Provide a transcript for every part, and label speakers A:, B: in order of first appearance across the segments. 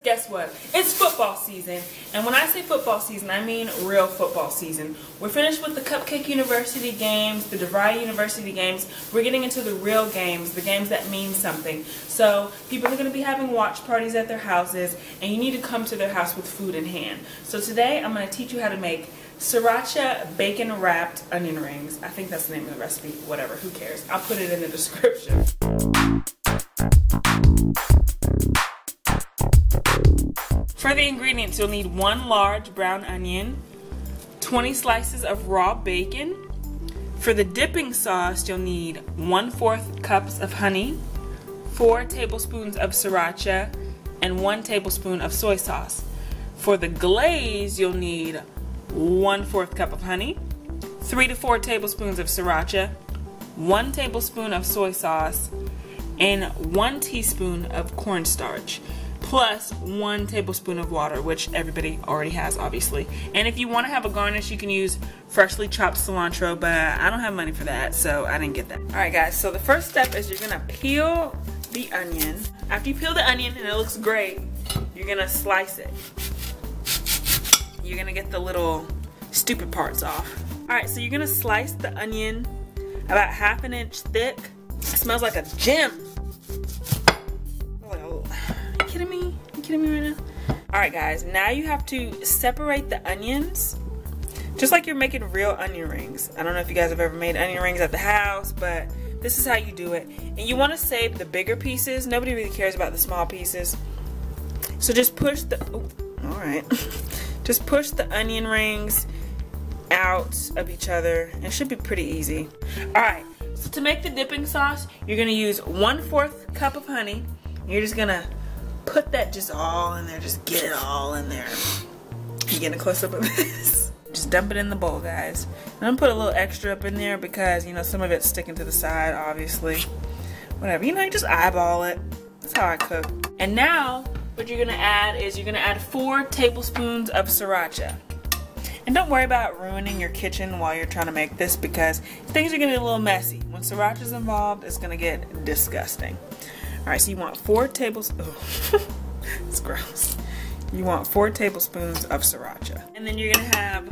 A: Guess what? It's football season, and when I say football season, I mean real football season. We're finished with the Cupcake University games, the DeVry University games. We're getting into the real games, the games that mean something. So people are going to be having watch parties at their houses, and you need to come to their house with food in hand. So today I'm going to teach you how to make Sriracha bacon wrapped onion rings. I think that's the name of the recipe. Whatever, who cares? I'll put it in the description. For the ingredients, you'll need 1 large brown onion, 20 slices of raw bacon. For the dipping sauce, you'll need 1/4 cups of honey, 4 tablespoons of sriracha, and 1 tablespoon of soy sauce. For the glaze, you'll need 1/4 cup of honey, 3 to 4 tablespoons of sriracha, 1 tablespoon of soy sauce, and 1 teaspoon of cornstarch, plus 1 tablespoon of water, which everybody already has, obviously. And if you want to have a garnish, you can use freshly chopped cilantro, but I don't have money for that, so I didn't get that. Alright guys, so the first step is you're gonna peel the onion. After you peel the onion and it looks great, you're gonna slice it. You're gonna get the little stupid parts off. Alright, so you're gonna slice the onion about 1/2 inch thick. It smells like a gem. Kidding me? You kidding me right now? Alright guys, now you have to separate the onions just like you're making real onion rings. I don't know if you guys have ever made onion rings at the house, but this is how you do it. And you want to save the bigger pieces. Nobody really cares about the small pieces. So just push the alright. Just push the onion rings out of each other. It should be pretty easy. Alright, so to make the dipping sauce, you're gonna use 1/4 cup of honey. You're just gonna put that just all in there, just get it all in there. You get a close up of this. Just dump it in the bowl, guys. And I'm gonna put a little extra up in there because, you know, some of it's sticking to the side, obviously. Whatever, you know, you just eyeball it. That's how I cook. And now, what you're gonna add is you're gonna add 4 tablespoons of sriracha. And don't worry about ruining your kitchen while you're trying to make this because things are gonna get a little messy. When sriracha's involved, it's gonna get disgusting. Alright, so you want 4 tablespoons, it's gross. You want 4 tablespoons of sriracha. And then you're gonna have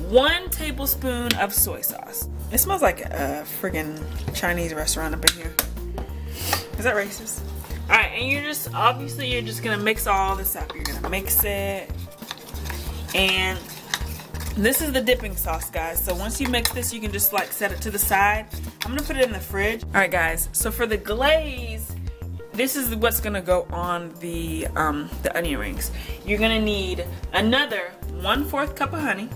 A: 1 tablespoon of soy sauce. It smells like a friggin' Chinese restaurant up in here. Is that racist? Alright, and you're just, obviously you're just gonna mix all this up. You're gonna mix it. And this is the dipping sauce, guys. So once you mix this, you can just like set it to the side. I'm gonna put it in the fridge. Alright guys, so for the glaze, this is what's gonna go on the onion rings. You're gonna need another 1/4 cup of honey.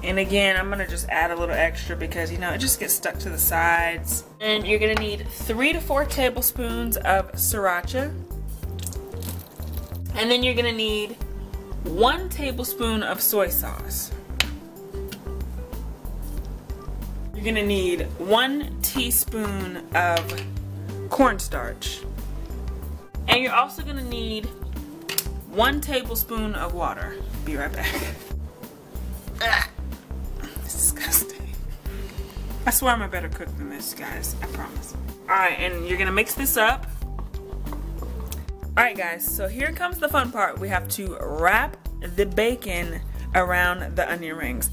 A: And again, I'm gonna just add a little extra because, you know, it just gets stuck to the sides. And you're gonna need 3 to 4 tablespoons of sriracha. And then you're gonna need 1 tablespoon of soy sauce. You're gonna need 1 teaspoon of cornstarch. And you're also gonna need 1 tablespoon of water. Be right back. It's disgusting. I swear I'm a better cook than this, guys. I promise. Alright, and you're gonna mix this up. Alright guys, so here comes the fun part. We have to wrap the bacon around the onion rings.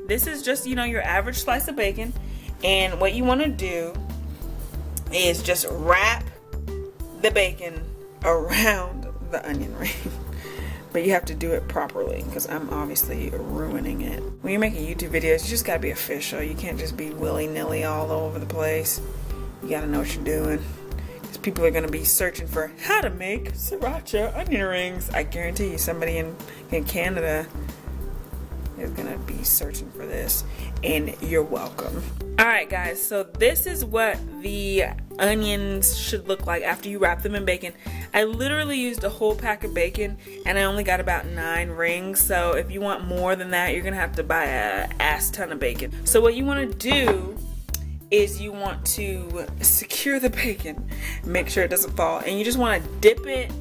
A: This is just, you know, your average slice of bacon. And what you want to do is just wrap the bacon around the onion ring. But you have to do it properly because I'm obviously ruining it. When you're making YouTube videos, you just gotta be official. You can't just be willy-nilly all over the place. You gotta know what you're doing. Because people are gonna be searching for how to make sriracha onion rings. I guarantee you somebody in Canada is gonna be searching for this, and you're welcome. Alright guys, so this is what the onions should look like after you wrap them in bacon. I literally used a whole pack of bacon and I only got about 9 rings, so if you want more than that, you're gonna have to buy a ass ton of bacon. So what you want to do is you want to secure the bacon, make sure it doesn't fall, and you just want to dip it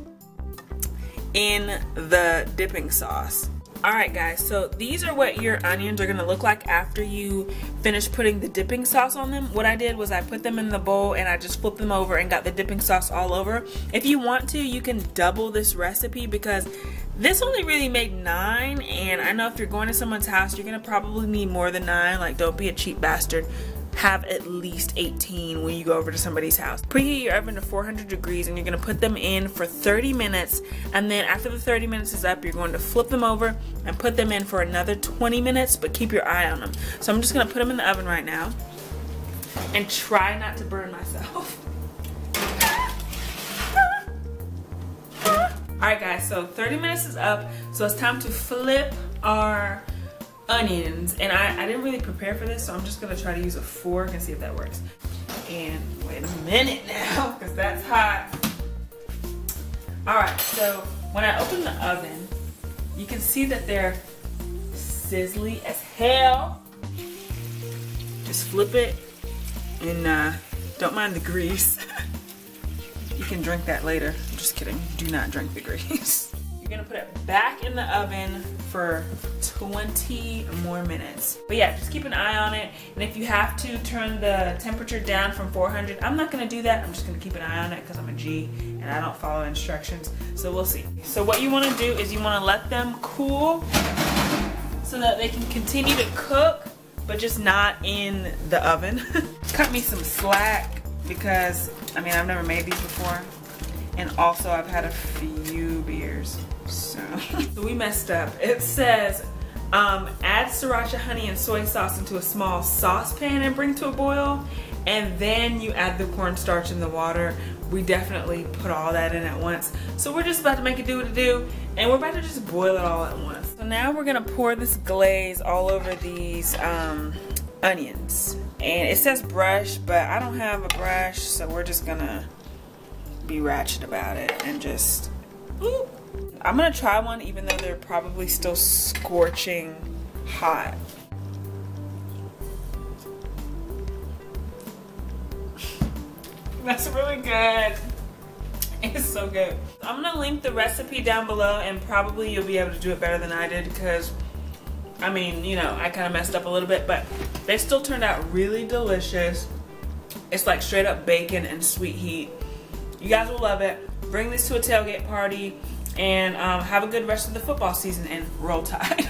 A: in the dipping sauce. Alright guys, so these are what your onions are going to look like after you finish putting the dipping sauce on them. What I did was I put them in the bowl and I just flipped them over and got the dipping sauce all over. If you want to, you can double this recipe because this only really made 9, and I know if you're going to someone's house, you're going to probably need more than 9. Like, don't be a cheap bastard. Have at least 18 when you go over to somebody's house. Preheat your oven to 400 degrees and you're going to put them in for 30 minutes, and then after the 30 minutes is up, you're going to flip them over and put them in for another 20 minutes, but keep your eye on them. So I'm just going to put them in the oven right now and try not to burn myself. Alright guys, so 30 minutes is up, so it's time to flip our onions, and I didn't really prepare for this, so I'm just gonna try to use a fork and see if that works. And wait a minute now, because that's hot. Alright, so when I open the oven, you can see that they're sizzly as hell. Just flip it, and don't mind the grease. You can drink that later. I'm just kidding. Do not drink the grease. You're gonna put it back in the oven for 20 more minutes. But yeah, just keep an eye on it. And if you have to turn the temperature down from 400, I'm not gonna do that. I'm just gonna keep an eye on it because I'm a G and I don't follow instructions. So we'll see. So what you wanna do is you wanna let them cool so that they can continue to cook, but just not in the oven. Cut me some slack because, I mean, I've never made these before. And also I've had a few beers, so we messed up. It says, add sriracha, honey, and soy sauce into a small saucepan and bring to a boil, and then you add the cornstarch in the water. We definitely put all that in at once. So we're just about to make it do what it do, and we're about to just boil it all at once. So now we're gonna pour this glaze all over these onions. And it says brush, but I don't have a brush, so we're just gonna be ratchet about it and just whoop. I'm gonna try one even though they're probably still scorching hot. That's really good. It's so good. I'm gonna link the recipe down below, and probably you'll be able to do it better than I did because, I mean, you know, I kind of messed up a little bit, but they still turned out really delicious. It's like straight up bacon and sweet heat. You guys will love it. Bring this to a tailgate party, and have a good rest of the football season, and roll Tide.